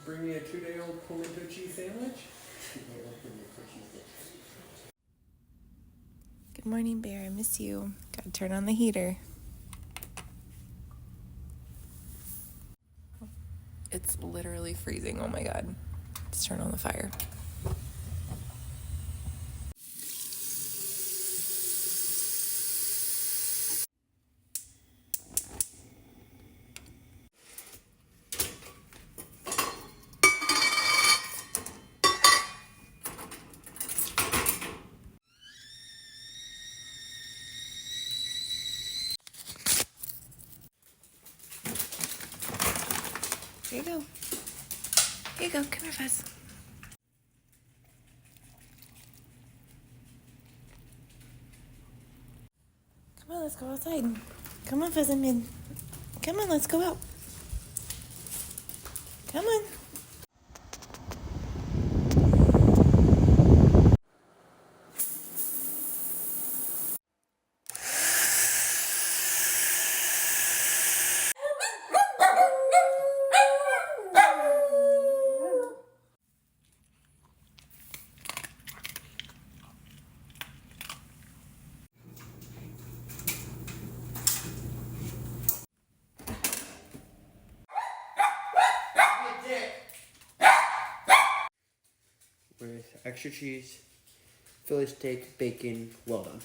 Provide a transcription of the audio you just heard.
Bring me a 2-day-old pimento cheese sandwich? Good morning, Bear. I miss you. Gotta turn on the heater. It's literally freezing. Oh my god. Let's turn on the fire. Here you go. Here you go. Come here, Fuzz. Come on, let's go outside. Come on, Fuzz and Mid. Come on, let's go out. Come on. With extra cheese, Philly steak, bacon, well done.